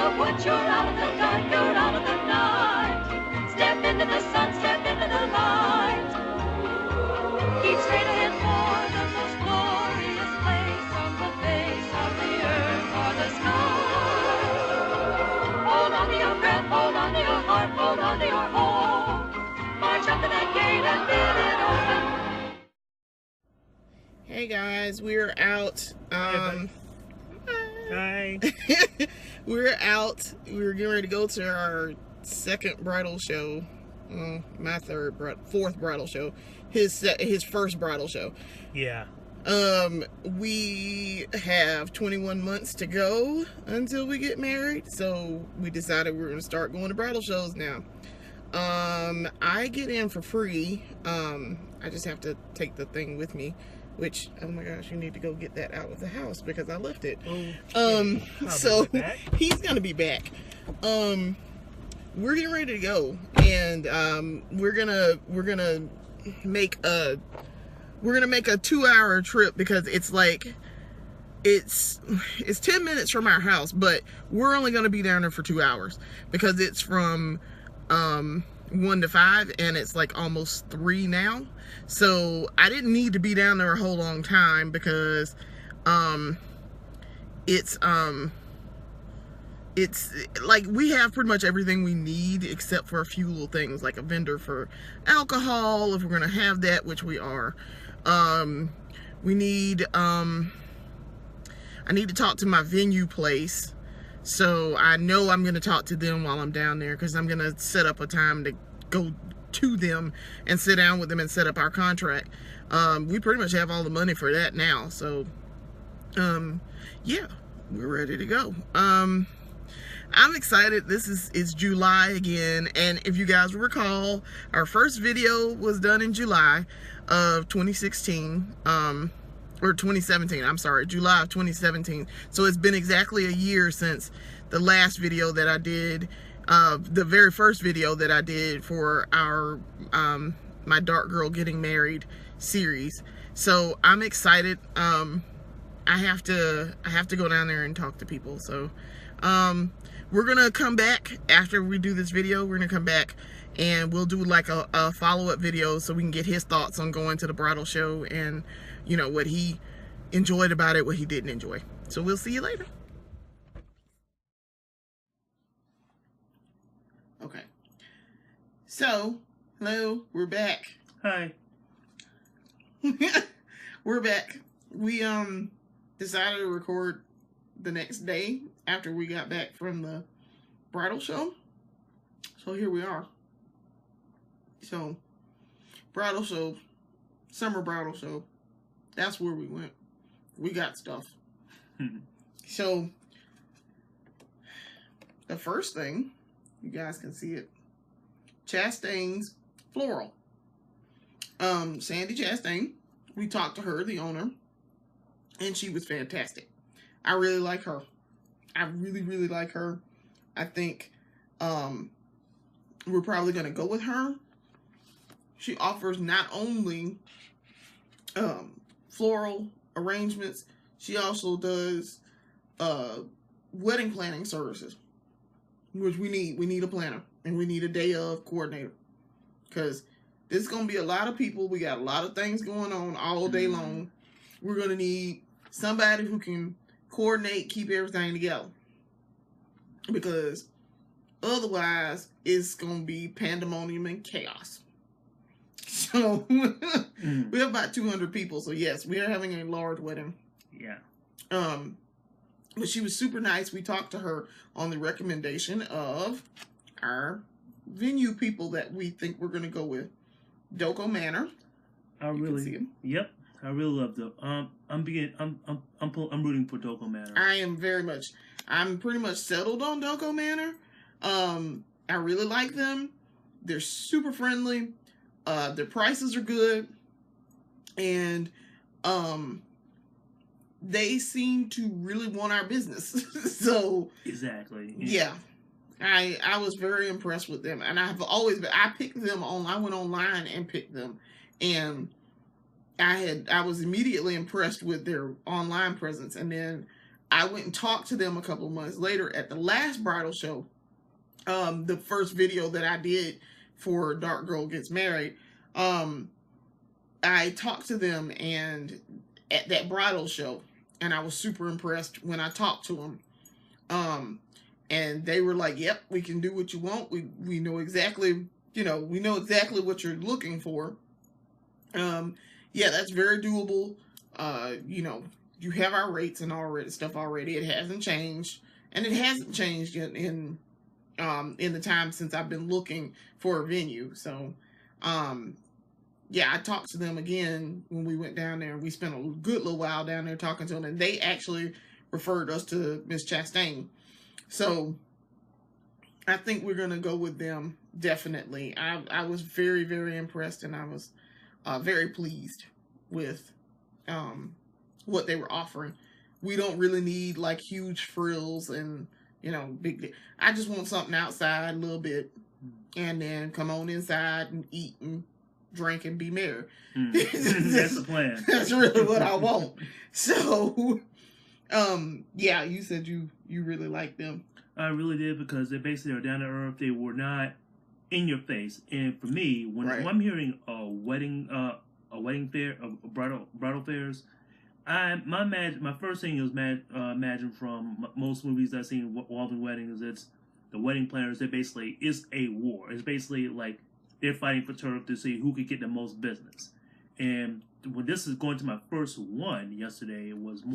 the woods, you're out of the dark, you're out of the night. Step into the sun, step into the light. Keep straight ahead for the most glorious place on the face of the earth or the sky. Hold on to your breath, hold on to your heart, hold on to your home. March up to that gate and bid it open. Hey guys, we're out. Hi. We're out. We're getting ready to go to our second bridal show. My fourth bridal show. His first bridal show. Yeah. We have 21 months to go until we get married, so we decided we were going to start going to bridal shows now. I get in for free. I just have to take the thing with me, which, oh my gosh, you need to go get that out of the house because I left it. So he's gonna be back. We're getting ready to go, and we're gonna make a 2-hour trip because it's like it's 10 minutes from our house, but we're only gonna be down there for 2 hours because it's from 1 to 5 and it's like almost 3 now. So I didn't need to be down there a whole long time because it's like we have pretty much everything we need except for a few little things like a vendor for alcohol if we're gonna have that, which we are. We need I need to talk to my venue place. So I know I'm going to talk to them while I'm down there because I'm going to set up a time to go to them and sit down with them and set up our contract. We pretty much have all the money for that now. So, yeah, we're ready to go. I'm excited. It's July again. And if you guys recall, our first video was done in July of 2016. Or 2017, I'm sorry, July of 2017. So it's been exactly a year since the last video that I did, the very first video that I did for our, my Darkgirl Getting Married series. So I'm excited. I have to go down there and talk to people. So, we're gonna come back after we do this video. We're gonna come back and we'll do like a follow-up video so we can get his thoughts on going to the bridal show and, you know, what he enjoyed about it, what he didn't enjoy. So we'll see you later. Okay. So, hello, we're back. Hi. We're back. We decided to record the next day after we got back from the bridal show. So here we are. So, bridal show, summer bridal show. That's where we went. We got stuff. So, the first thing, you guys can see it, Chastain's Floral. Sandy Chastain, we talked to her, the owner, and she was fantastic. I really like her. I really, really like her. I think we're probably going to go with her. She offers not only floral arrangements, she also does wedding planning services, which we need. We need a planner and we need a day of coordinator because there's going to be a lot of people. We got a lot of things going on all day long. We're going to need somebody who can coordinate, keep everything together, because otherwise it's going to be pandemonium and chaos. So we have about 200 people. So yes, we are having a large wedding. Yeah. But she was super nice. We talked to her on the recommendation of our venue people that we think we're going to go with. Doko Manor. I really love the I'm rooting for Doko Manor. I'm pretty much settled on Doko Manor. I really like them. They're super friendly. Their prices are good, and they seem to really want our business. So exactly. Yeah. I was very impressed with them, and I picked them I went online and picked them, and I was immediately impressed with their online presence, and then I went and talked to them a couple of months later at the last bridal show. The first video that I did for Darkgirl Gets Married. I talked to them and at that bridal show, and I was super impressed when I talked to them. And they were like, "Yep, we can do what you want. We know exactly, we know exactly what you're looking for. Yeah, that's very doable. You have our rates and stuff already. It hasn't changed, and it hasn't changed in the time since I've been looking for a venue. So, yeah, I talked to them again when we went down there. We spent a good little while down there talking to them, and they actually referred us to Miss Chastain. So I think we're going to go with them, definitely. I was very, very impressed, and I was very pleased with what they were offering. We don't really need like huge frills and, big. I just want something outside a little bit, and then come on inside and eat and drink and be merry. That's the plan. That's really what I want. So, yeah, you said you really like them. I really did, because they basically are down to earth. They were not in your face. And for me, when I'm hearing a wedding fair, bridal fairs, my first thing is imagine from most movies I've seen involving weddings. It's the wedding planners. It's a war. It's basically like they're fighting for turf to see who could get the most business. And when this is going to my first one yesterday, it was a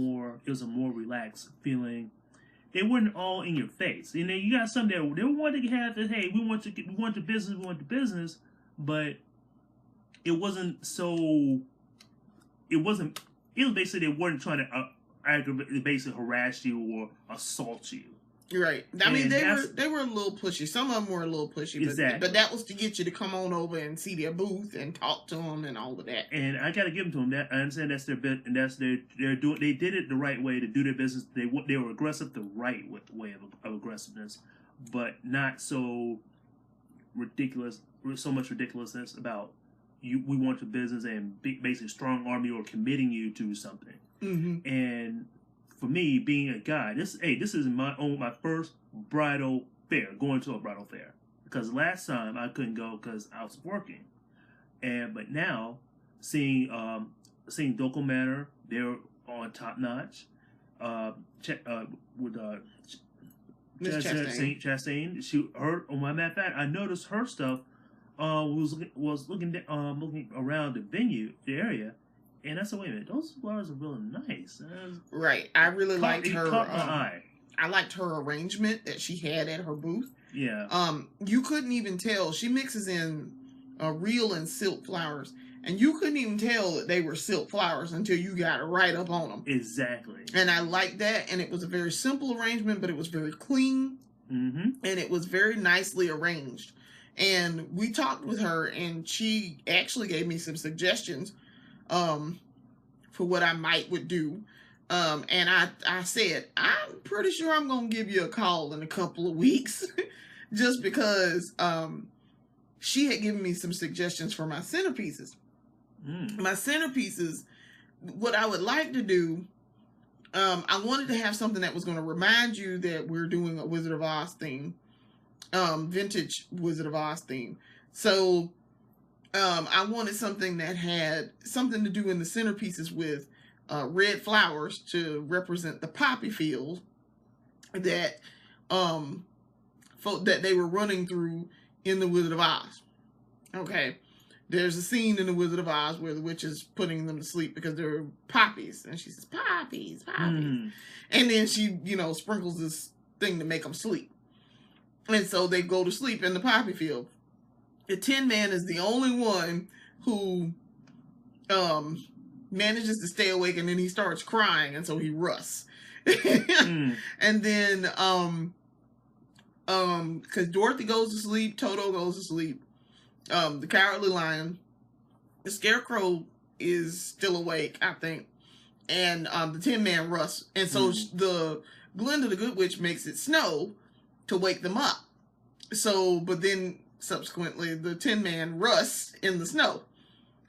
more relaxed feeling. They weren't all in your face. And then you got some there, they wanted to have this, hey, we want the business, but it wasn't basically, they weren't trying to basically harass you or assault you. Right. I mean, they were a little pushy. Some of them were a little pushy, exactly. But that was to get you to come on over and see their booth and talk to them and all of that. And I got to give them to them. That I understand that's their bit, and that's they're doing. They did it the right way to do their business. They were aggressive the right way of aggressiveness, but not so ridiculous. So much ridiculousness about you. We want your business and basically strong arm you or committing you to something. Mm-hmm. And for me, being a guy, this is my first bridal fair, going to a bridal fair. Because last time I couldn't go because I was working. But now, seeing Doco Manor, they're on top notch. With Chastain, matter of fact, I noticed her stuff was looking around the area. And I said, wait a minute, those flowers are really nice. Right. I really liked her. Caught my eye. I liked her arrangement that she had at her booth. Yeah. You couldn't even tell. She mixes in real and silk flowers. And you couldn't even tell that they were silk flowers until you got it right up on them. Exactly. And I liked that. And it was a very simple arrangement, but it was very clean. Mm-hmm. And it was very nicely arranged. And we talked with her, and she actually gave me some suggestions for what I would do. And I said, I'm pretty sure I'm going to give you a call in a couple of weeks just because she had given me some suggestions for my centerpieces. My centerpieces, what I would like to do, I wanted to have something that was going to remind you that we're doing a Wizard of Oz theme, vintage Wizard of Oz theme. So I wanted something that had something to do in the centerpieces with red flowers to represent the poppy field that that they were running through in the Wizard of Oz. Okay, there's a scene in the Wizard of Oz where the witch is putting them to sleep because they're poppies, and she says poppies, and then she sprinkles this thing to make them sleep, and so they go to sleep in the poppy field. The Tin Man is the only one who manages to stay awake, and then he starts crying, and so he rusts. And then because Dorothy goes to sleep, Toto goes to sleep, the Cowardly Lion, the Scarecrow is still awake, I think, and the Tin Man rusts, and so the Glinda the Good Witch makes it snow to wake them up. So, but then subsequently the Tin Man rusts in the snow,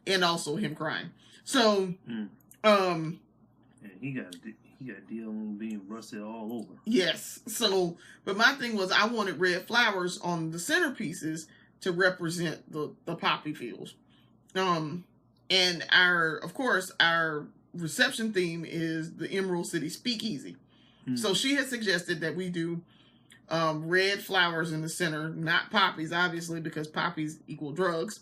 and also him crying. So, and And he got a deal on being rusted all over. Yes. So, but my thing was I wanted red flowers on the centerpieces to represent the poppy fields. And of course, our reception theme is the Emerald City Speakeasy. Mm-hmm. So she had suggested that we do red flowers in the center, not poppies, obviously, because poppies equal drugs,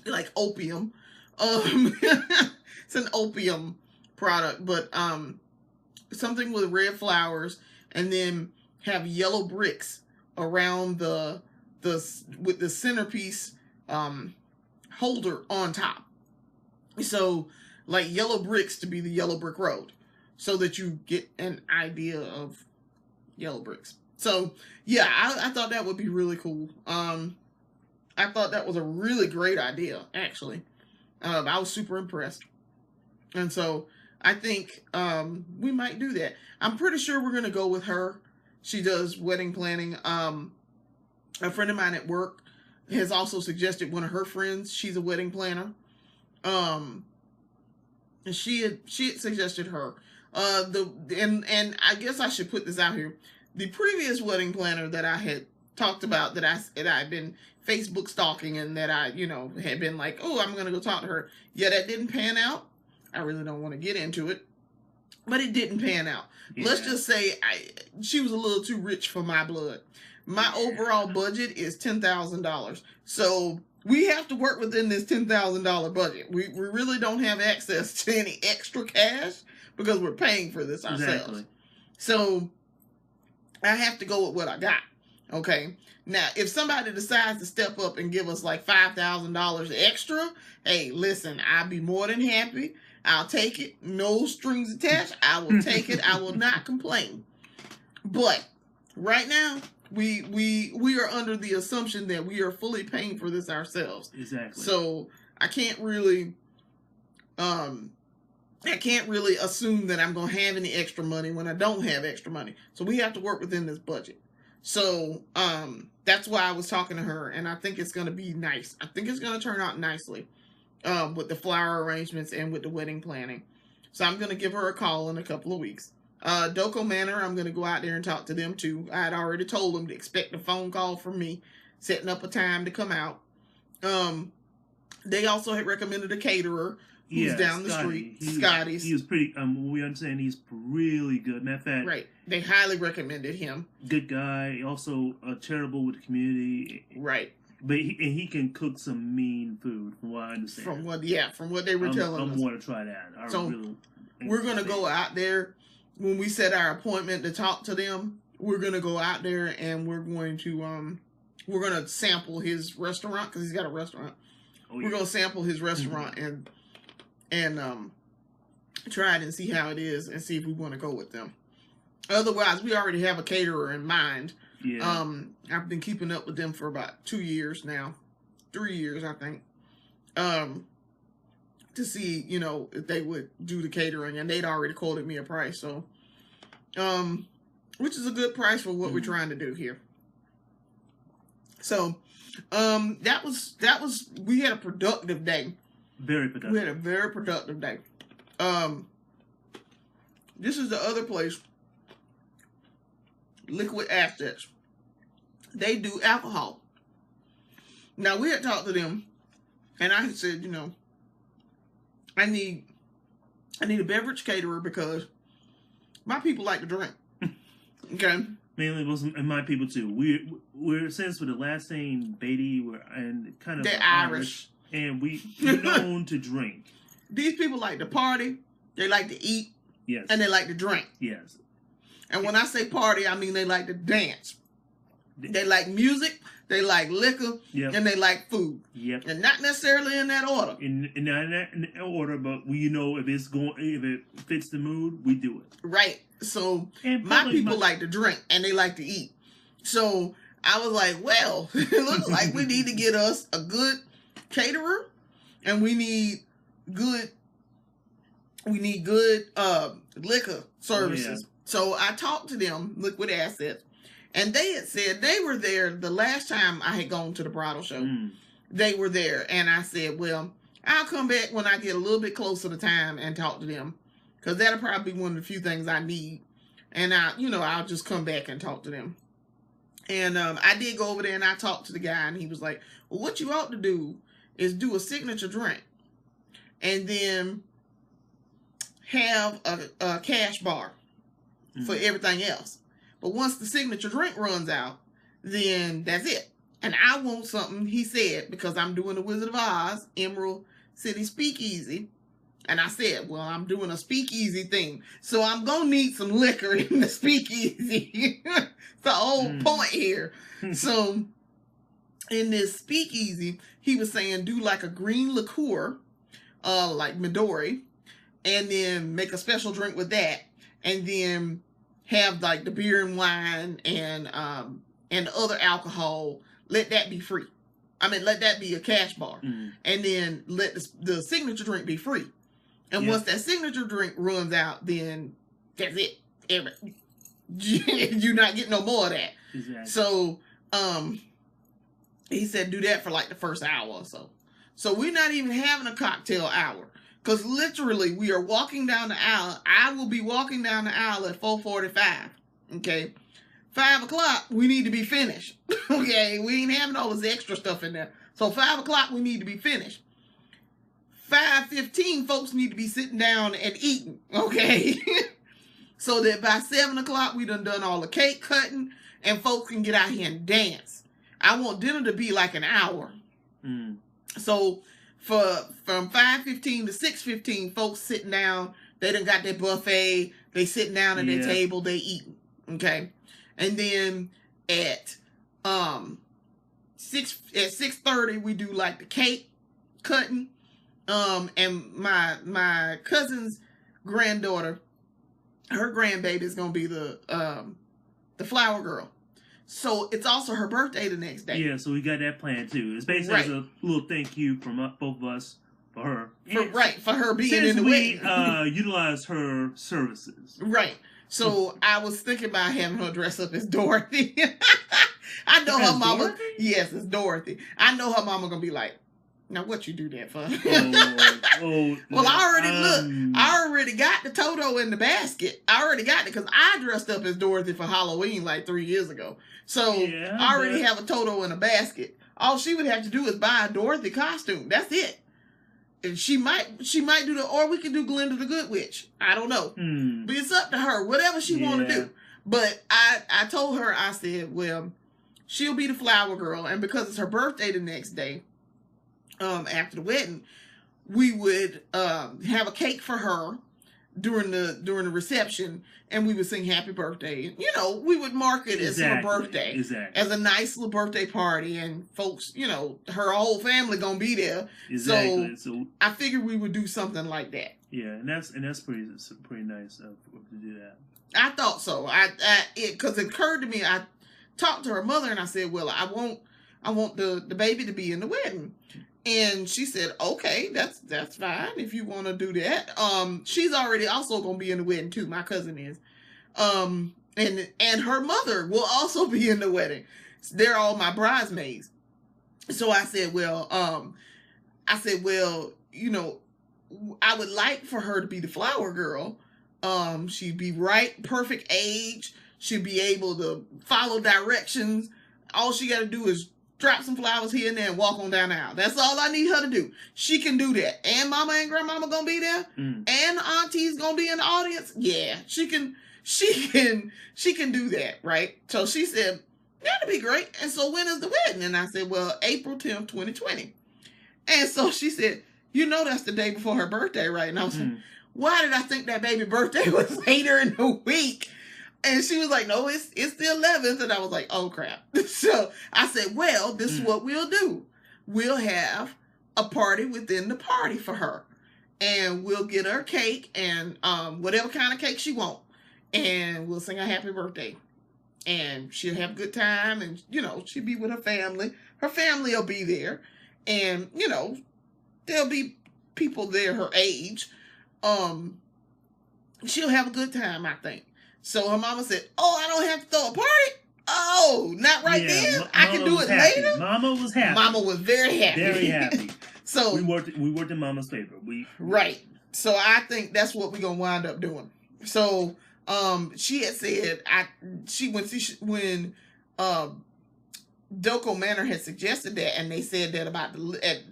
like opium. It's an opium product, but something with red flowers, and then have yellow bricks around with the centerpiece holder on top. So, like yellow bricks to be the yellow brick road, so that you get an idea of yellow bricks. So, yeah, I thought that would be really cool. I thought that was a really great idea, actually. I was super impressed. And so, I think we might do that. I'm pretty sure we're going to go with her. She does wedding planning. A friend of mine at work has also suggested one of her friends. She's a wedding planner. And she had suggested her. And I guess I should put this out here. The previous wedding planner that I had talked about, that I'd been Facebook stalking, and that I, had been like, oh, I'm gonna go talk to her. Yeah, that didn't pan out. I really don't want to get into it, but it didn't pan out. Yeah. Let's just say she was a little too rich for my blood. My overall budget is $10,000. So we have to work within this $10,000 budget. We really don't have access to any extra cash because we're paying for this ourselves. Exactly. So I have to go with what I got. Okay. Now, if somebody decides to step up and give us like $5,000 extra, hey, listen, I'll be more than happy. I'll take it. No strings attached. I will take it. I will not complain. But right now, we are under the assumption that we are fully paying for this ourselves. Exactly. So I can't really assume that I'm going to have any extra money when I don't have extra money. So we have to work within this budget. So that's why I was talking to her, and I think it's going to be nice. I think it's going to turn out nicely with the flower arrangements and with the wedding planning. So I'm going to give her a call in a couple of weeks. Doko Manor, I'm going to go out there and talk to them too. I had already told them to expect a phone call from me, setting up a time to come out. They also had recommended a caterer who's down the street, Scotty's. He was pretty, we understand he's really good. Matter of fact, right. They highly recommended him. Good guy, also charitable with the community. Right. But he can cook some mean food, from what I understand. From what they were telling us. I want to try that. We're going to go out there. When we set our appointment to talk to them, we're going to go out there and we're going to sample his restaurant, because he's got a restaurant. Oh, yeah. We're going to sample his restaurant and try it and see how it is and see if we want to go with them. Otherwise, we already have a caterer in mind. Yeah. I've been keeping up with them for about 2 years now. 3 years, I think. To see, if they would do the catering, and they'd already quoted me a price, so, which is a good price for what we're trying to do here. So, we had a productive day. Very productive. We had a very productive day. This is the other place, Liquid Assets. They do alcohol. Now, we had talked to them, and I had said, I need a beverage caterer because my people like to drink. Okay. Mainly Muslim and my people too. We're since with the last name Beatty, and kind of they're Irish, and we're known to drink. These people like to party. They like to eat. Yes. And they like to drink. Yes. And when I say party, I mean they like to dance. They like music. They like liquor, and they like food. Yep. And not necessarily in that order. Not in that order, but if it fits the mood, we do it. Right. So my people like to drink and they like to eat. So I was like, well, it looks like we need to get us a good caterer, and we need good liquor services. Oh, yeah. So I talked to them, Liquid Assets. And they had said they were there the last time I had gone to the bridal show. They were there. And I said, well, I'll come back when I get a little bit closer to time and talk to them. because that'll probably be one of the few things I need. And I'll just come back and talk to them. And I did go over there and I talked to the guy, and he was like, well, what you ought to do is do a signature drink and then have a cash bar for everything else. But once the signature drink runs out, then that's it. And I want something, he said, because I'm doing the Wizard of Oz, Emerald City Speakeasy. And I said, well, I'm doing a speakeasy thing, so I'm going to need some liquor in the speakeasy. It's the whole point here. So in this speakeasy, he was saying do like a green liqueur, like Midori, and then make a special drink with that. And then have like the beer and wine and other alcohol. Let that be free. Let that be a cash bar. And then let the signature drink be free. And once that signature drink runs out, then that's it. You're not getting no more of that. Exactly. So, he said do that for like the first hour or so. So we're not even having a cocktail hour. Because literally, we are walking down the aisle. I will be walking down the aisle at 4:45. Okay? 5 o'clock, we need to be finished. Okay? We ain't having all this extra stuff in there. So 5 o'clock, we need to be finished. 5:15, folks need to be sitting down and eating, okay? So that by 7 o'clock, we done all the cake cutting, and folks can get out here and dance. I want dinner to be like an hour. So from 5:15 to 6:15, folks sitting down, they done got their buffet, they sitting down at their table, they eating, okay? And then at 6:30, we do like the cake cutting. And my cousin's granddaughter, her grandbaby is gonna be the flower girl. So it's also her birthday the next day. Yeah, so we got that planned too. It's basically as a little thank you from both of us for her. For her being in the wedding. We utilized her services. Right. So I was thinking about having her dress up as Dorothy. I know her mama. Dorothy? Yes, it's Dorothy. I know her mama gonna be like, now what you do that for? Well, I already got the Toto in the basket. I already got it because I dressed up as Dorothy for Halloween like 3 years ago. So I already have a Toto in a basket. All she would have to do is buy a Dorothy costume. That's it. And she might do or we could do Glinda the Good Witch. I don't know. But it's up to her. Whatever she want to do. But I told her, I said, well, she'll be the flower girl. And because it's her birthday the next day, after the wedding, we would have a cake for her during the reception, and we would sing happy birthday. We would mark it as her birthday, as a nice little birthday party, and folks, her whole family gonna be there. Exactly. So I figured we would do something like that. Yeah, and that's pretty nice to do that. I thought so. Because it occurred to me. I talked to her mother and I said, well, I want the baby to be in the wedding. And she said, okay, that's fine if you want to do that. She's already also going to be in the wedding too. My cousin is. And her mother will also be in the wedding. They're all my bridesmaids. So I said, well, I would like for her to be the flower girl. She'd be perfect age. She'd be able to follow directions. All she got to do is drop some flowers here and there and walk on down the aisle. That's all I need her to do. She can do that. And mama and grandmama gonna be there. And auntie's gonna be in the audience. Yeah, she can do that, right? So she said, that'd be great. And so when is the wedding? And I said, well, April 10th, 2020. And so she said, that's the day before her birthday, right? And I was like, why did I think that baby birthday was later in the week? And she was like, no, it's the 11th. And I was like, oh, crap. So I said, well, this is what we'll do. We'll have a party within the party for her. And we'll get her cake and whatever kind of cake she wants. And we'll sing a happy birthday. And she'll have a good time. And, she'll be with her family. Her family will be there. And, there'll be people there her age. She'll have a good time, I think. So her mama said, oh, I don't have to throw a party? Oh, not right then? I can do it later? Mama was happy. Mama was very happy. Very happy. So we worked in Mama's favor. Right. So I think that's what we're gonna wind up doing. So she had said when Doko Manor had suggested that, and they said that about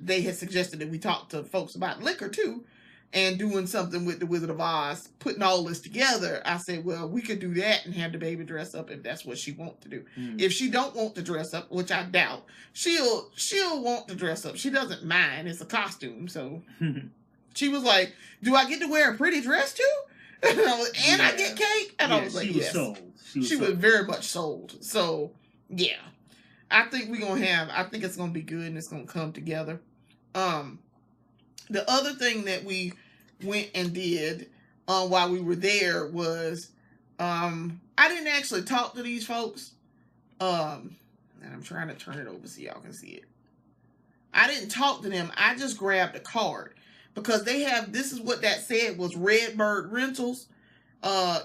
they had suggested that we talk to folks about liquor too, and doing something with the Wizard of Oz, putting all this together. I said, well, we could do that and have the baby dress up if that's what she wants to do. If she don't want to dress up, which I doubt, she'll want to dress up. She doesn't mind. It's a costume, so. She was like, do I get to wear a pretty dress too? And I get cake? And I was like, yes. She was very much sold. So, yeah. I think I think it's going to be good and it's going to come together. The other thing that we went and did while we were there was, I didn't actually talk to these folks. And I'm trying to turn it over so y'all can see it. I didn't talk to them. I just grabbed a card. Because they have, this is what that said was Redbird Rentals,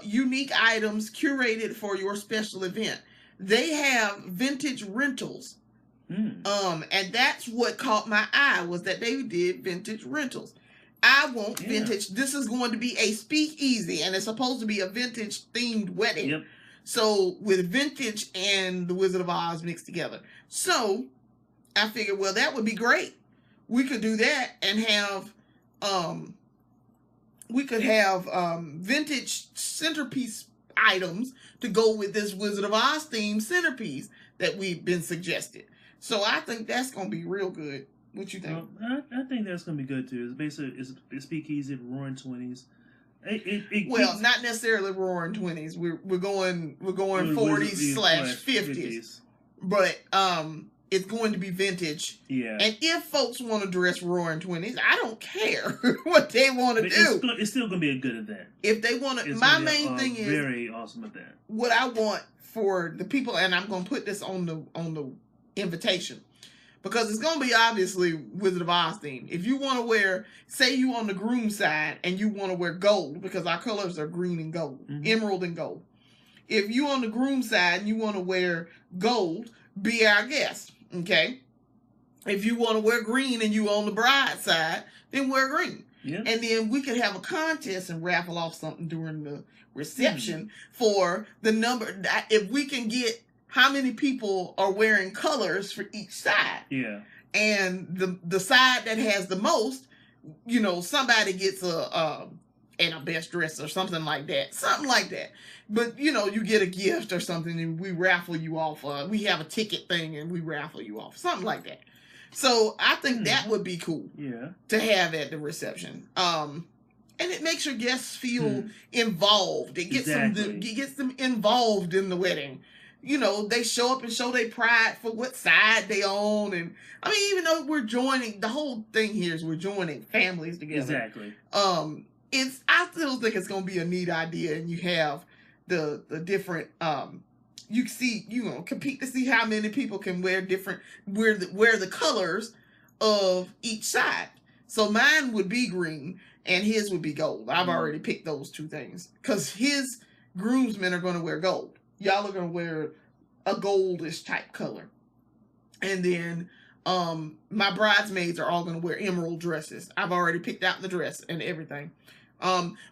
unique items curated for your special event. They have vintage rentals. And that's what caught my eye, was that they did vintage rentals. I want vintage. This is going to be a speakeasy, and it's supposed to be a vintage themed wedding. Yep. So with vintage and the Wizard of Oz mixed together. So I figured, well, that would be great. We could do that and have vintage centerpiece items to go with this Wizard of Oz themed centerpiece that we've been suggested. So I think that's going to be real good. What you think? I think that's going to be good too. It's basically it's speakeasy, roaring 20s. Well, not necessarily roaring 20s. We're going 40s/50s. But it's going to be vintage. Yeah. And if folks want to dress roaring 20s, I don't care what they want to do. It's still going to be a good event. If they want to, my main thing is very awesome event. What I want for the people, and I'm going to put this on the invitation, because it's going to be obviously Wizard of Oz themed. If you want to wear, say you on the groom side and you want to wear gold, because our colors are green and gold, emerald and gold. If you on the groom side and you want to wear gold, be our guest. Okay. If you want to wear green and you on the bride side, then wear green. Yeah. And then we could have a contest and raffle off something during the reception for the number. If we can get how many people are wearing colors for each side. Yeah. And the side that has the most, somebody gets a best dress or something like that. Something like that. But, you get a gift or something and we raffle you off. We have a ticket thing and we raffle you off. Something like that. So I think that would be cool to have at the reception. And it makes your guests feel involved. It gets them involved in the wedding. They show up and show their pride for what side they own. And I mean, even though we're joining, the whole thing here is we're joining families together. Exactly. I still think it's going to be a neat idea, and you have the different, you compete to see how many people can wear the colors of each side. So mine would be green and his would be gold. I've already picked those two things because his groomsmen are going to wear gold. Y'all are going to wear a goldish type color. And then my bridesmaids are all going to wear emerald dresses. I've already picked out the dress and everything.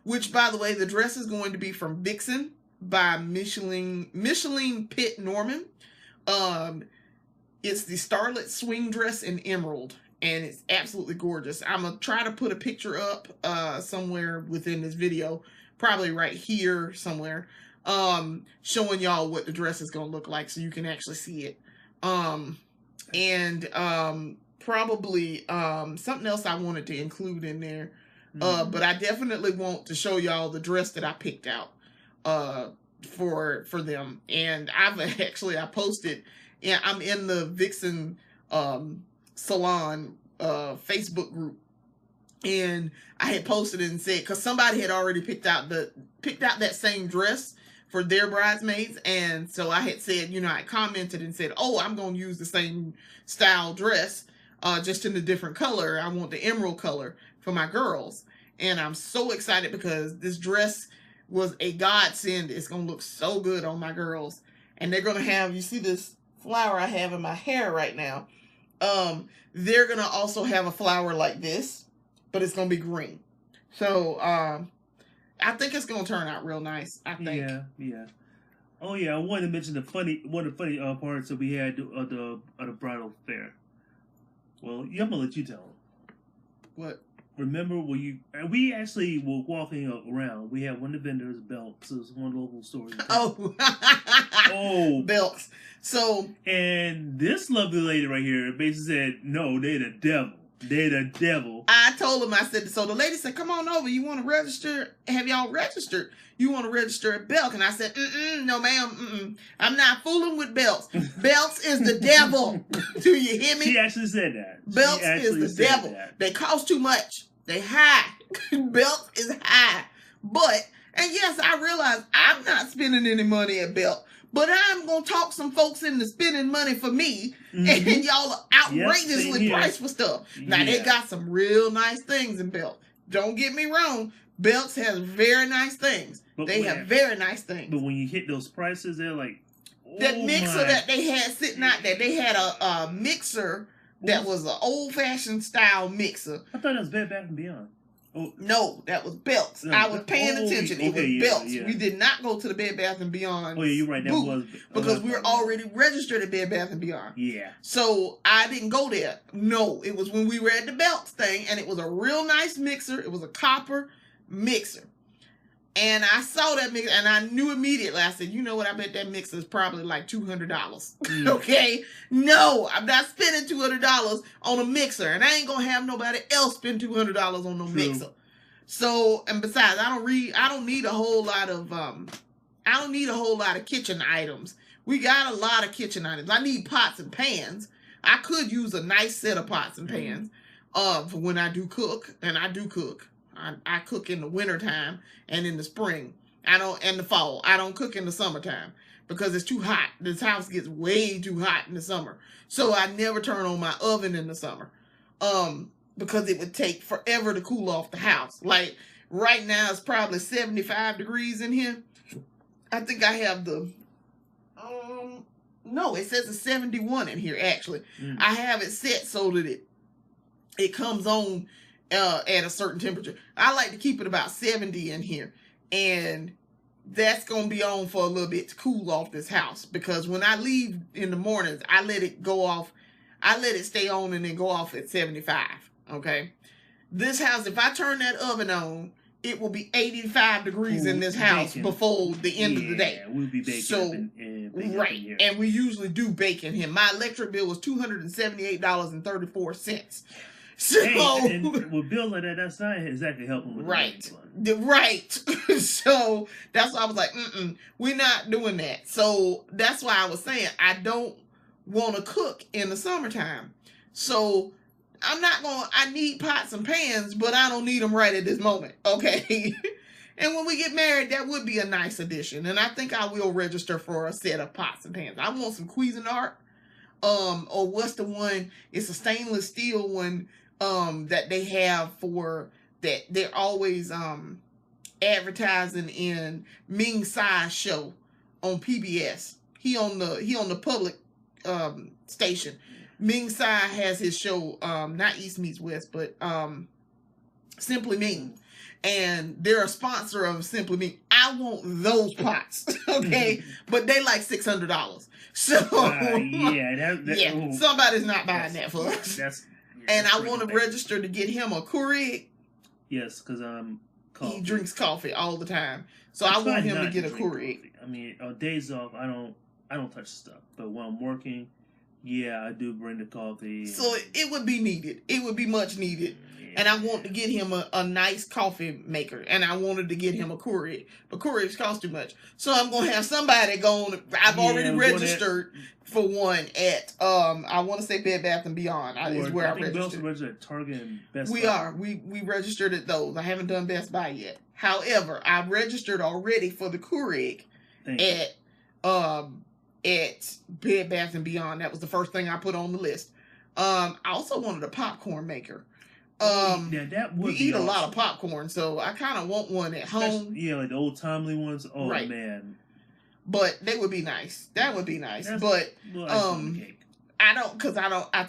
Which, by the way, the dress is going to be from Vixen by Micheline Pitt Norman. It's the Starlet Swing Dress in emerald, and it's absolutely gorgeous. I'm going to try to put a picture up somewhere within this video, probably right here somewhere, showing y'all what the dress is going to look like so you can actually see it. Probably something else I wanted to include in there. But I definitely want to show y'all the dress that I picked out for them. And I posted, I'm in the Vixen Salon Facebook group. And I had posted it and said, because somebody had already picked out that same dress for their bridesmaids. And so I had said, I commented and said, oh, I'm going to use the same style dress, just in a different color. I want the emerald color for my girls. And I'm so excited because this dress was a godsend. It's going to look so good on my girls. And they're going to have, you see this flower I have in my hair right now. They're going to also have a flower like this, but it's going to be green. So I think it's gonna turn out real nice. I think. Yeah. Oh yeah, I wanted to mention one of the funny parts that we had of the bridal fair. Well, I'm gonna let you tell them. What? Remember when we actually were walking around. We had one of the vendors, Belks, it was one local store. Oh, Belks. So, and this lovely lady right here basically said, "No, they're the devil. They're the devil." I told him, I said, so the lady said, "Come on over. You want to register? Have y'all registered? You want to register at Belk?" And I said, no, ma'am. I'm not fooling with Belks. Belks is the devil. Do you hear me? She actually said that. Belks is the devil. That. They cost too much. They high. Belks is high. But, and yes, I realize I'm not spending any money at Belk. But I'm going to talk some folks into spending money for me. And y'all are outrageously priced for stuff. Now, they got some real nice things in Belk. Don't get me wrong. Belks has very nice things. They have very nice things. But when you hit those prices, they're like, that mixer that they had sitting out there, they had a mixer that was an old-fashioned style mixer. I thought it was Bed Bath & Beyond. Oh. No, that was Belks. I was paying attention. It was Belks. Yeah. We did not go to the Bed Bath & Beyond. Oh, yeah, you're right. That was because we were already registered at Bed Bath & Beyond. Yeah. So I didn't go there. No, it was when we were at the Belks thing, and it was a real nice mixer. It was a copper mixer. And I saw that mixer, and I knew immediately. I said, you know what? I bet that mixer is probably like $200. Okay? No, I'm not spending $200 on a mixer, and I ain't gonna have nobody else spend $200 on no mixer. So, and besides, I don't need a whole lot of kitchen items. We got a lot of kitchen items. I need pots and pans. I could use a nice set of pots and pans for when I do cook, and I do cook. I cook in the wintertime and in the spring. And the fall. I don't cook in the summertime because it's too hot. This house gets way too hot in the summer. So I never turn on my oven in the summer. Because it would take forever to cool off the house. Like right now it's probably 75 degrees in here. I think I have the no, it says it's 71 in here actually. I have it set so that it comes on at a certain temperature. I like to keep it about 70 in here, and that's gonna be on for a little bit to cool off this house, because when I leave in the mornings, I let it go off. I let it stay on and then go off at 75. Okay, this house, if I turn that oven on, it will be 85 degrees in this house before the end of the day. We'll be baking. So right, and we usually do bake in here. My electric bill was $278.34. So, and with bills like that, that's not exactly helping with right. So that's why I was like, we're not doing that. So that's why I was saying I don't want to cook in the summertime. So I need pots and pans, but I don't need them right at this moment. Okay. And when we get married, that would be a nice addition. And I think I will register for a set of pots and pans. I want some Cuisinart. Or what's the one? It's a stainless steel one. That they have for that they're always advertising in Ming Tsai's show on PBS. He on the public station. Ming Tsai has his show, not East Meets West, but Simply Ming. And they're a sponsor of Simply Ming. I want those pots, okay? But they like $600. So somebody's not buying that for us. And I want to register to get him a Keurig. Yes, because he drinks coffee all the time, so I want him to get a Keurig. Coffee. I mean, on days off, I don't touch stuff. But when I'm working, I do bring the coffee. So it would be needed. It would be much needed. And I want to get him a nice coffee maker, and I wanted to get him a Keurig, but Keurigs cost too much. So I'm gonna have somebody go on. I've already registered for one at I want to say Bed Bath & Beyond is where I registered. We also registered at Target and Best Buy. We are. We registered at those. I haven't done Best Buy yet. However, I registered already for the Keurig at Bed Bath & Beyond. That was the first thing I put on the list. I also wanted a popcorn maker. That would we eat a lot of popcorn, so I kind of want one at home. Yeah, like the old timely ones. Oh right. Man, but they would be nice. That would be nice. But I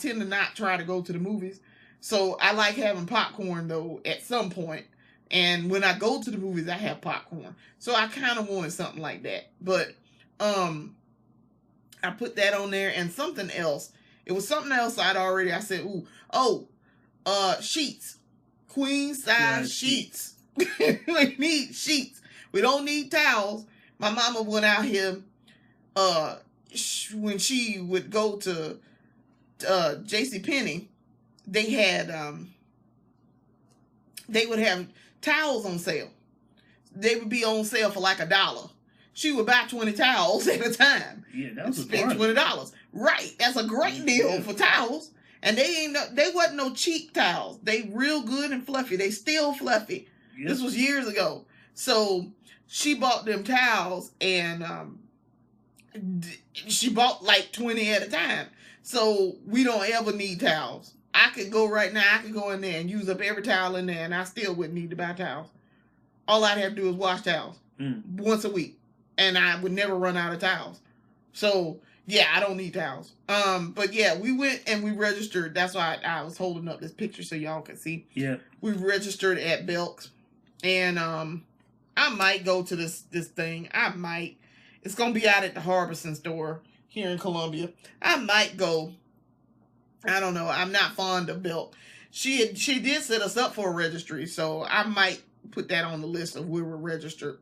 tend to not try to go to the movies, so I like having popcorn though at some point. And when I go to the movies, I have popcorn. So I kind of wanted something like that. But I put that on there and something else. It was something else I said, sheets. Queen size sheets. We need sheets. We don't need towels. My mama went out here when she would go to JCPenney, they had they would have towels on sale. They would be on sale for like $1. She would buy 20 towels at a time. Yeah, that was spend $20. Right. That's a great deal for towels. And they wasn't no cheap towels. They real good and fluffy. They still fluffy. Yep. This was years ago. So she bought them towels and she bought like 20 at a time. So we don't ever need towels. I could go right now. I could go in there and use up every towel in there and I still wouldn't need to buy towels. All I'd have to do is wash towels once a week. And I would never run out of towels. So, yeah, I don't need towels. But yeah, we went and we registered. That's why I was holding up this picture so y'all could see. Yeah. We registered at Belk's. And I might go to this thing. I might. It's going to be out at the Harbison store here in Columbia. I might go. I don't know. I'm not fond of Belk. She did set us up for a registry, so I might put that on the list of where we're registered.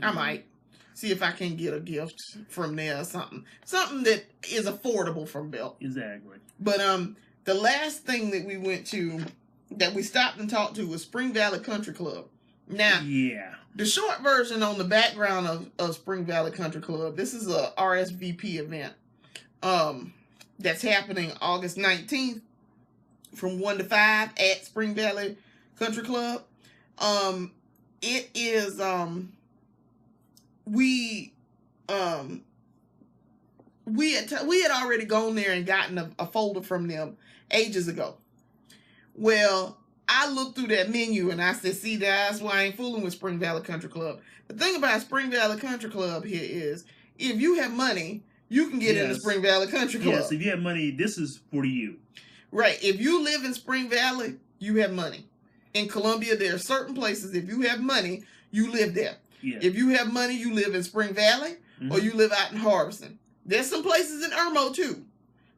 I might. See if I can get a gift from there or something. Something that is affordable from Belk. Exactly. But the last thing that we went to, that we stopped and talked to, was Spring Valley Country Club. Now, yeah, the short version on the background of Spring Valley Country Club, this is a RSVP event that's happening August 19th from 1 to 5 at Spring Valley Country Club. It is... We had already gone there and gotten a folder from them ages ago. Well, I looked through that menu and I said, see, that's why I ain't fooling with Spring Valley Country Club. The thing about Spring Valley Country Club here is, if you have money, you can get into Spring Valley Country Club. Yes, if you have money, this is for you. Right. If you live in Spring Valley, you have money. In Columbia, there are certain places, if you have money, you live there. Yeah. If you have money, you live in Spring Valley or you live out in Harbison. There's some places in Irmo too,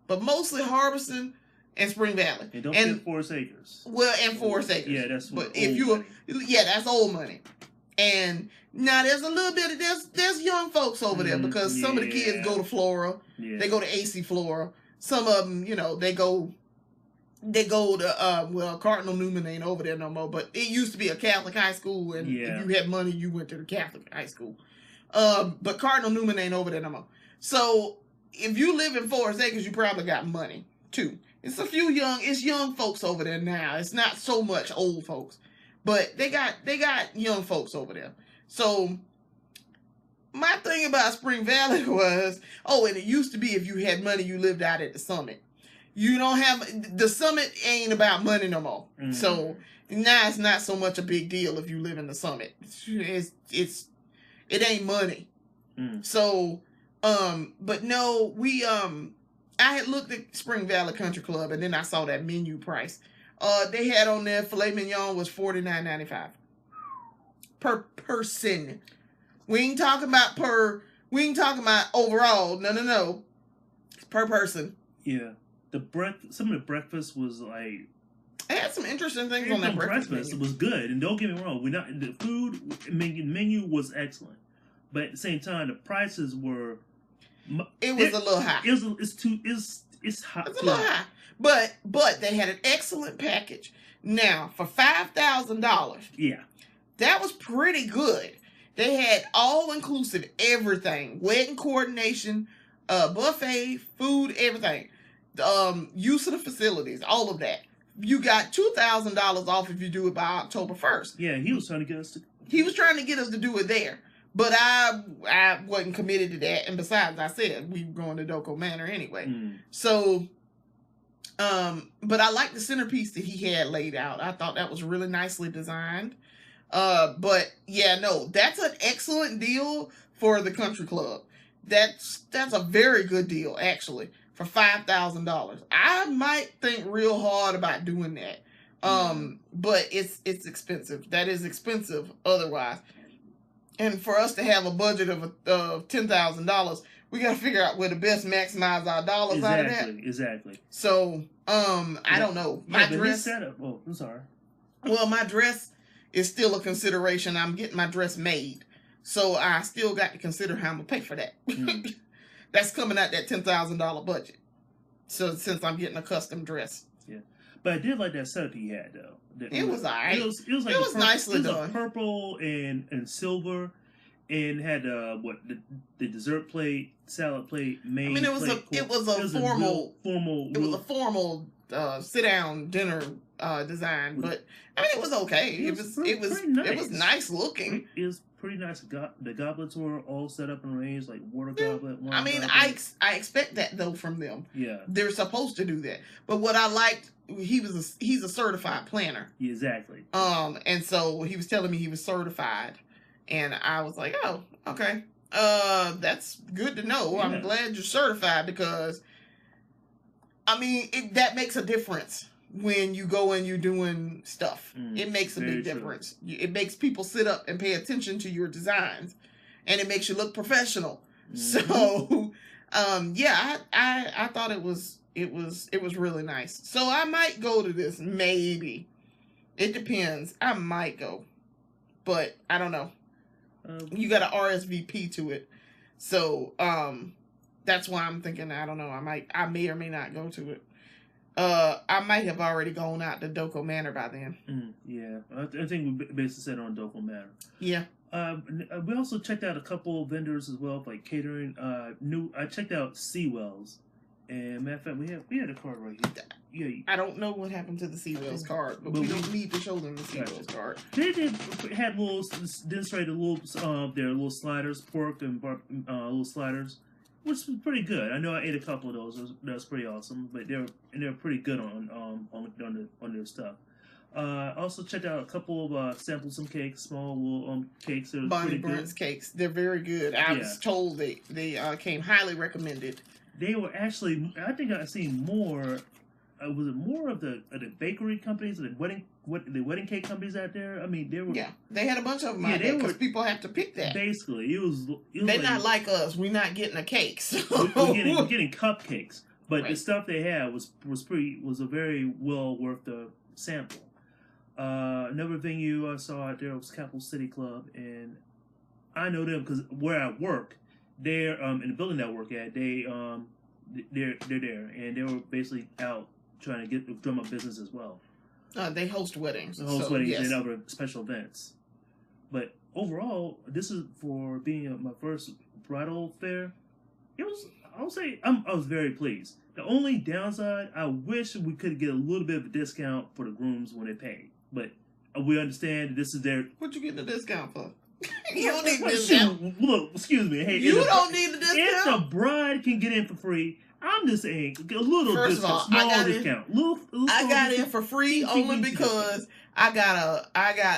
but mostly Harbison and Spring Valley. And don't forget Forest Acres. Well, and Forest Acres. Yeah, that's but if you, that's old money. And now there's a little bit of there's young folks over there because some of the kids go to Flora. Yeah. They go to AC Flora. Some of them, they go to, Cardinal Newman ain't over there no more, but it used to be a Catholic high school, and if you had money, you went to the Catholic high school. But Cardinal Newman ain't over there no more. So, if you live in Forest Acres, you probably got money, too. It's young folks over there now. It's not so much old folks, but they got young folks over there. So, my thing about Spring Valley was, and it used to be if you had money, you lived out at the Summit. You don't have, the Summit ain't about money no more. Mm-hmm. So now it's not so much a big deal if you live in the Summit. It ain't money. Mm. So, but no, I had looked at Spring Valley Country Club and then I saw that menu price. They had on there, filet mignon was $49.95 per person. We ain't talking about overall. No. It's per person. Yeah. Some of the breakfast was like... I had some interesting things on that breakfast. It was good, and don't get me wrong. The food menu was excellent, but at the same time, the prices were... It was a little high. It's high. It's a little high, but they had an excellent package. Now for $5,000, that was pretty good. They had all inclusive everything, wedding coordination, buffet, food, everything. Use of the facilities, all of that. You got $2,000 off if you do it by October 1st. Yeah, he was trying to get us to... He was trying to get us to do it there. But I wasn't committed to that. And besides, I said we were going to Doko Manor anyway. Mm. So, but I liked the centerpiece that he had laid out. I thought that was really nicely designed. But yeah, no, that's an excellent deal for the country club. That's a very good deal, actually. For $5,000. I might think real hard about doing that. But it's expensive. That is expensive otherwise. And for us to have a budget of $10,000, we got to figure out where to best maximize our dollars out of that. Exactly. So, I don't know. My dress setup. Oh, I'm sorry. Well, my dress is still a consideration. I'm getting my dress made, so I still got to consider how I'm gonna pay for that. That's coming out that $10,000 budget. So since I'm getting a custom dress. Yeah, but I did like that setup he had though. It was alright. It was nicely done. It was purple and silver, and had the dessert plate, salad plate, main. I mean, it was a formal sit down dinner design, but I mean, it was okay. It was nice looking. It was pretty nice. The goblets were all set up and arranged like water goblet. I mean, I expect that though from them. Yeah, they're supposed to do that. But what I liked, he's a certified planner. Yeah, exactly. And so he was telling me he was certified, and I was like, oh, okay. That's good to know. Yeah. I'm glad you're certified because, I mean, that makes a difference when you go and you're doing stuff. It makes a big difference. It makes people sit up and pay attention to your designs, and it makes you look professional. So, yeah, I thought it was really nice. So I might go to this, maybe. It depends. I might go, but I don't know. You got to RSVP to it, so that's why I'm thinking. I don't know. I may or may not go to it. I might have already gone out to Doko Manor by then. Yeah, I think we basically said on Doko Manor. Yeah. We also checked out a couple of vendors as well, like catering. I checked out Seawells, and matter of fact, we had a card right here. Yeah. I don't know what happened to the Seawells card, but we don't need to show them the Seawells card. They had demonstrated their little sliders, pork and little sliders, which was pretty good. I know I ate a couple of those. That was pretty awesome. But they're pretty good on their stuff. Also checked out a couple of sampled some cakes, small little cakes. That was Bonnie Burns cakes. They're very good. I was told they came highly recommended. They were actually. I think I've seen more. Was it more of the bakery companies, the wedding cake companies out there? I mean, they were. Yeah, they had a bunch of them out there because people have to pick that. Basically, it was they're not like us. We're not getting a cake. So. We're getting cupcakes, but the stuff they had was a very well worth the sample. Another venue I saw out there was Capital City Club, and I know them because where I work, they're in the building that I work at. They're there, and they were basically out trying to drum up business as well. They host weddings. And other special events. But overall, this is for being my first bridal fair. It was. I was very pleased. The only downside, I wish we could get a little bit of a discount for the grooms when they pay. But we understand that this is their. What you getting a discount for? You don't need a discount. Look, excuse me. Hey, you don't need a discount. If the bride can get in for free, I'm just saying a little First discount, of all, small discount. I got in for free only because I got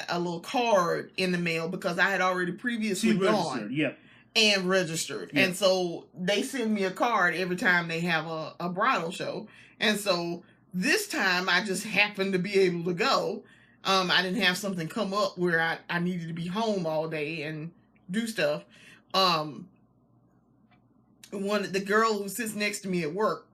a little card in the mail because I had already previously gone. Yep. And registered. Yep. And so they send me a card every time they have a bridal show. And so this time I just happened to be able to go. I didn't have something come up where I needed to be home all day and do stuff. The girl who sits next to me at work,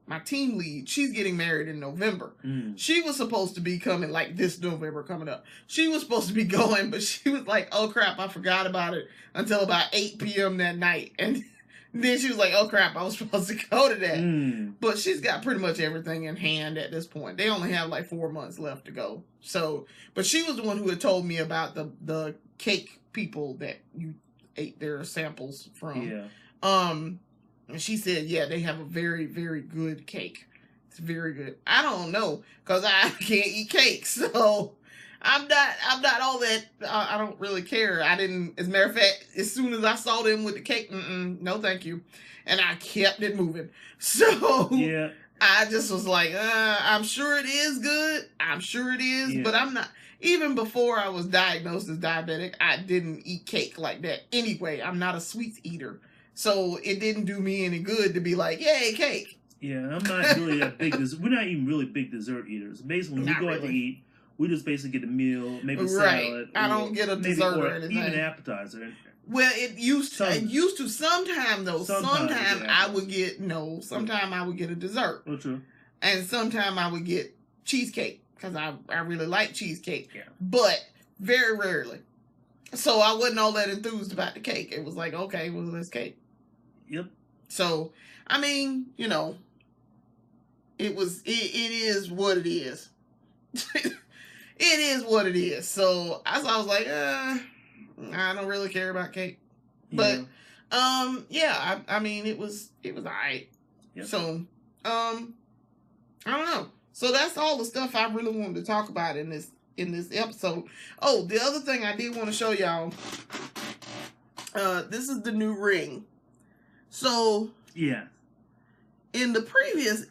my team lead, she's getting married in November. She was supposed to be coming like this November coming up. She was supposed to be going, but she was like, oh crap, I forgot about it until about 8 p.m. that night. And then she was like, oh crap, I was supposed to go to that. But she's got pretty much everything in hand at this point. They only have like 4 months left to go. So, but she was the one who had told me about the cake people that you ate their samples from. Yeah. And she said, yeah, they have a very, very good cake. It's very good. I don't know, because I can't eat cakes, so I'm not all that, I don't really care. I didn't, as a matter of fact, as soon as I saw them with the cake, no thank you. And I kept it moving. So, yeah. I just was like, I'm sure it is good. I'm sure it is, but I'm not. Even before I was diagnosed as diabetic, I didn't eat cake like that. Anyway, I'm not a sweets eater. So it didn't do me any good to be like, yay, cake. Yeah, I'm not really a big. We're not even really big dessert eaters. Basically, when we go out to eat, we just basically get a meal, maybe a salad. I don't get a dessert or anything. Even an appetizer. Well, it used to sometime though. Sometime I would get sometime I would get a dessert. Oh, true. And sometime I would get cheesecake because I really like cheesecake. Yeah. But very rarely. So I wasn't all that enthused about the cake. It was like, okay, well, this cake. Yep. So I mean, it is what it is. It is what it is. So I was like, I don't really care about cake. But I mean it was alright. Yep. So I don't know. So that's all the stuff I really wanted to talk about in this episode. Oh, the other thing I did want to show y'all. This is the new ring. So yeah. In the previous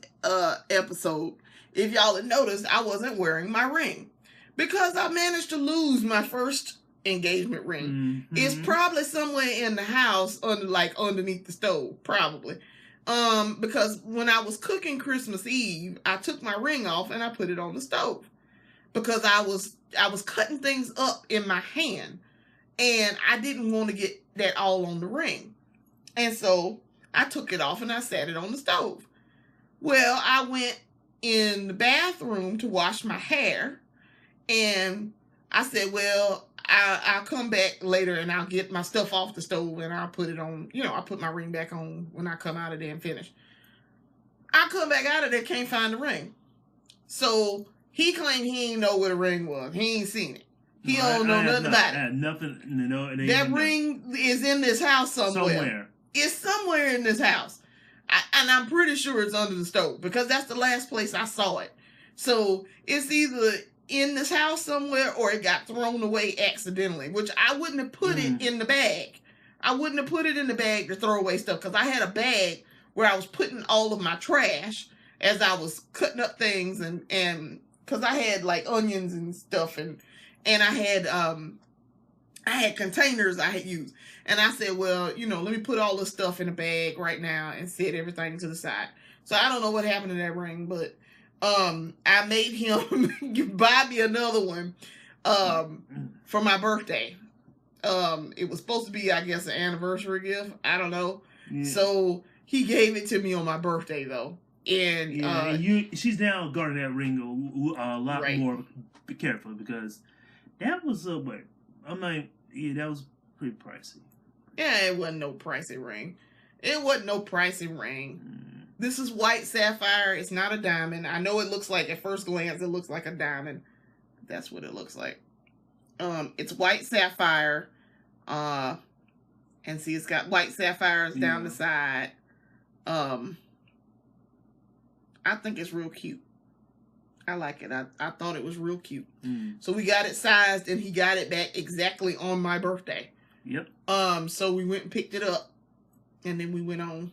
episode, if y'all had noticed, I wasn't wearing my ring because I managed to lose my first engagement ring. Mm-hmm. It's probably somewhere in the house underneath the stove, probably. Because when I was cooking Christmas Eve, I took my ring off and I put it on the stove because I was cutting things up in my hand and I didn't want to get that all on the ring. And so I took it off and I sat it on the stove. Well, I went in the bathroom to wash my hair and I said, well, I'll come back later and I'll get my stuff off the stove and I'll put it on, I'll put my ring back on when I come out of there and finish. I come back out of there, can't find the ring. So he claimed he ain't know where the ring was. He ain't seen it. He don't know nothing about it. I had nothing to know. That ring is in this house somewhere. It's somewhere in this house. And I'm pretty sure it's under the stove because that's the last place I saw it. So it's either in this house somewhere or it got thrown away accidentally, which I wouldn't have put it in the bag. I wouldn't have put it in the bag to throw away stuff because I had a bag where I was putting all of my trash as I was cutting up things and because I had like onions and stuff and I had containers I had used. And I said, well, let me put all this stuff in a bag right now and set everything to the side. So I don't know what happened to that ring, but I made him buy me another one for my birthday. It was supposed to be, I guess, an anniversary gift. I don't know. Yeah. So he gave it to me on my birthday, though. And she's now guarding that ring a lot more carefully because that was that was pretty pricey. Yeah, it wasn't no pricey ring. This is white sapphire. It's not a diamond. I know it looks like, at first glance, it looks like a diamond. That's what it looks like. It's white sapphire. And see, it's got white sapphires down the side. I think it's real cute. I like it. I thought it was real cute. So we got it sized and he got it back exactly on my birthday. Yep. So we went and picked it up and then we went on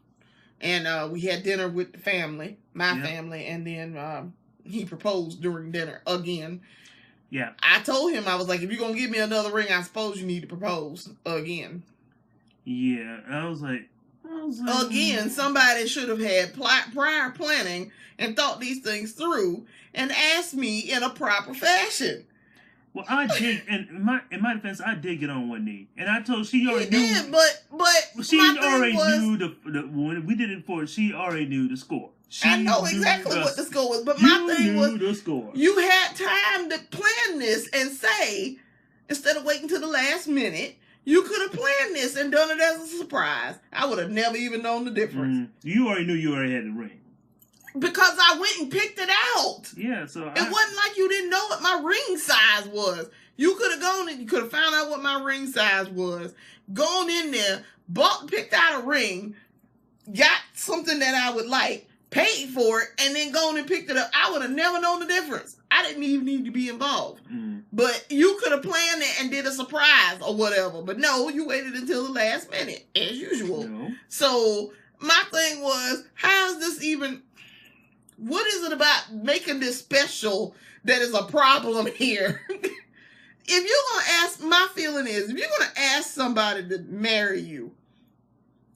and we had dinner with the family, my family, and then he proposed during dinner again. Yeah. I told him, I was like, if you're going to give me another ring, I suppose you need to propose again. Yeah. I was like again, somebody should have had prior planning and thought these things through and asked me in a proper fashion. Well, I did, and in my defense, I did get on one knee, and I told she already knew. Did, but she already knew the when we did it for. She already knew the score. I know exactly what the score was, but my thing was the score. You had time to plan this and say, instead of waiting till the last minute, you could have planned this and done it as a surprise. I would have never even known the difference. You already knew you already had the ring. Because I went and picked it out. Yeah, so it wasn't like you didn't know what my ring size was. You could have gone and you could have found out what my ring size was, gone in there, picked out a ring, got something that I would like, paid for it, and then gone and picked it up. I would have never known the difference. I didn't even need to be involved. But you could have planned it and did a surprise or whatever. But no, you waited until the last minute, as usual. No. So my thing was, how is this even... What is it about making this special that is a problem here? If you're going to ask, my feeling is, if you're going to ask somebody to marry you,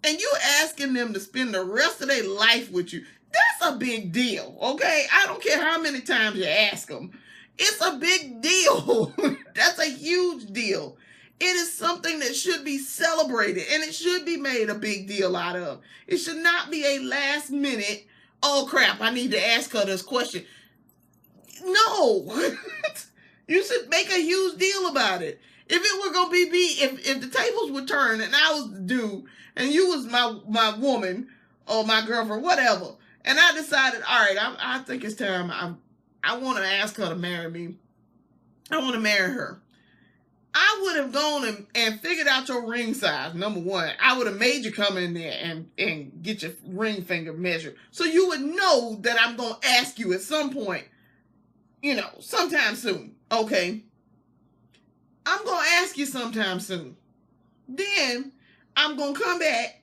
and you're asking them to spend the rest of their life with you, that's That's a big deal, okay? I don't care how many times you ask them. It's a big deal. That's a huge deal. It is something that should be celebrated, and it should be made a big deal out of. It should not be a last minute, oh crap, I need to ask her this question. No. You should make a huge deal about it. If it were going to be if the tables would turn and I was the dude and you was my woman or my girlfriend, whatever, and I decided, all right, I think it's time. I want to ask her to marry me. I want to marry her. I would have gone and figured out your ring size, number one. I would have made you come in there and get your ring finger measured. So you would know that I'm going to ask you at some point, sometime soon. Okay. I'm going to ask you sometime soon. Then I'm going to come back.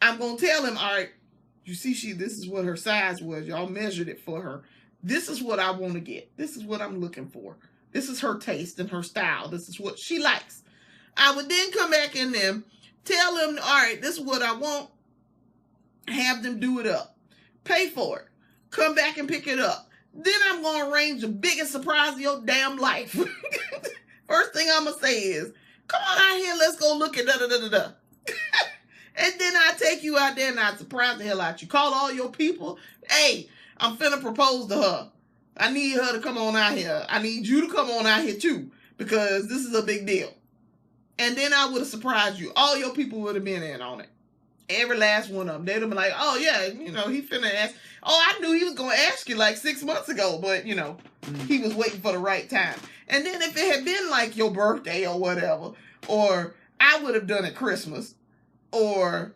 I'm going to tell him, all right, you see, this is what her size was. Y'all measured it for her. This is what I want to get. This is what I'm looking for. This is her taste and her style. This is what she likes. I would then come back in them, tell them, all right, this is what I want. Have them do it up. Pay for it. Come back and pick it up. Then I'm going to arrange the biggest surprise of your damn life. First thing I'm going to say is, come on out here, let's go look at da-da-da-da-da. And then I take you out there and I surprise the hell out you. Call all your people. Hey, I'm finna propose to her. I need her to come on out here. I need you to come on out here too, because this is a big deal. And then I would have surprised you. All your people would have been in on it. Every last one of them. They'd have been like, oh yeah, he finna ask. Oh, I knew he was going to ask you like 6 months ago, but he was waiting for the right time. And then if it had been like your birthday or whatever, or I would have done it Christmas, or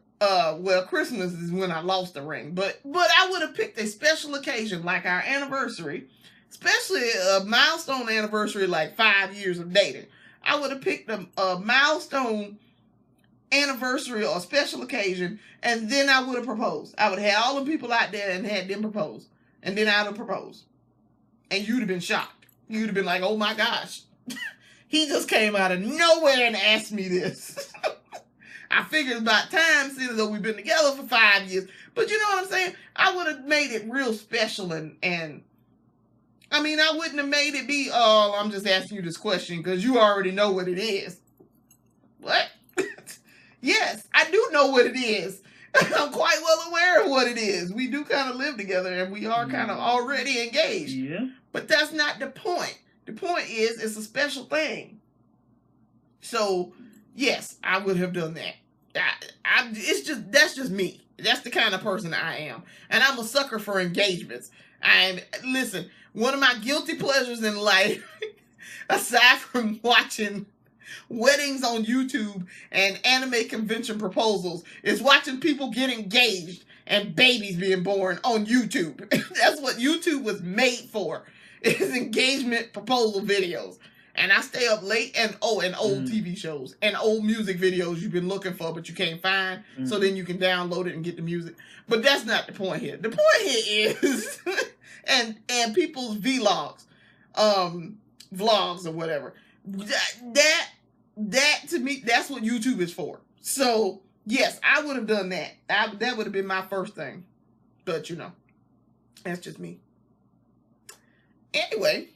Christmas is when I lost the ring, but I would have picked a special occasion like our anniversary, especially a milestone anniversary like 5 years of dating. I would have picked a milestone anniversary or special occasion, and then I would have proposed. I would have had all the people out there and had them propose, and then I would have proposed. And you'd have been shocked. You'd have been like, oh my gosh, he just came out of nowhere and asked me this. I figured about time, seeing though we've been together for 5 years. But you know what I'm saying? I would have made it real special and I mean, I wouldn't have made it be, oh, I'm just asking you this question because you already know what it is. What? Yes, I do know what it is. I'm quite well aware of what it is. We do kind of live together and we are kind of already engaged. Yeah. But that's not the point. The point is it's a special thing. So, yes, I would have done that. That's just me. That's the kind of person I am. And I'm a sucker for engagements. Listen, one of my guilty pleasures in life, aside from watching weddings on YouTube and anime convention proposals, is watching people get engaged and babies being born on YouTube. That's what YouTube was made for, is engagement proposal videos. And I stay up late and old TV shows and old music videos you've been looking for but you can't find. So then you can download it and get the music. But that's not the point here. The point here is and people's vlogs, vlogs or whatever. That to me, that's what YouTube is for. So yes, I would have done that. That would have been my first thing. But that's just me. Anyway.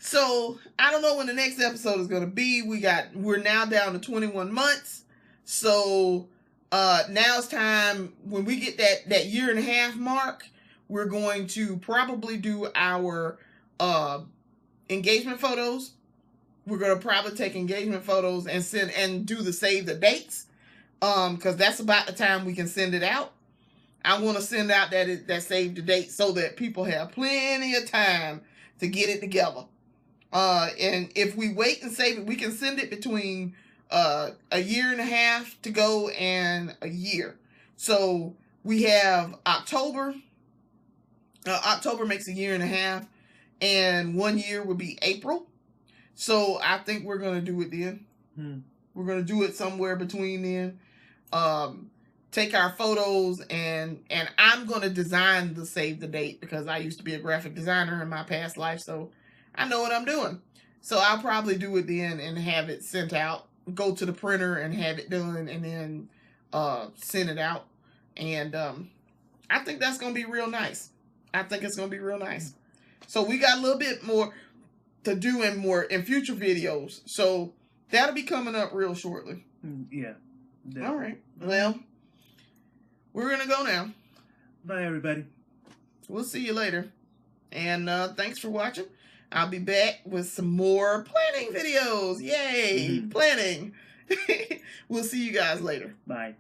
So, I don't know when the next episode is going to be. We're now down to 21 months. So, now it's time, when we get that 1.5 year mark, we're going to probably do our engagement photos. We're going to probably take engagement photos and send and do the save the dates. Because that's about the time we can send it out. I want to send out that save the date so that people have plenty of time to get it together. And if we wait and save it, we can send it between 1.5 years to go and a year. So we have October. October makes 1.5 years, and 1 year would be April. So I think we're gonna do it then. We're gonna do it somewhere between then. Take our photos and I'm gonna design the save the date because I used to be a graphic designer in my past life, so I know what I'm doing. So I'll probably do it then and have it sent out. Go to the printer and have it done and then send it out. And I think that's going to be real nice. I think it's going to be real nice. So we got a little bit more to do in future videos. So that'll be coming up real shortly. Yeah. Definitely. All right. Well, we're going to go now. Bye, everybody. We'll see you later. And thanks for watching. I'll be back with some more planning videos. Yay! Planning. We'll see you guys later. Bye.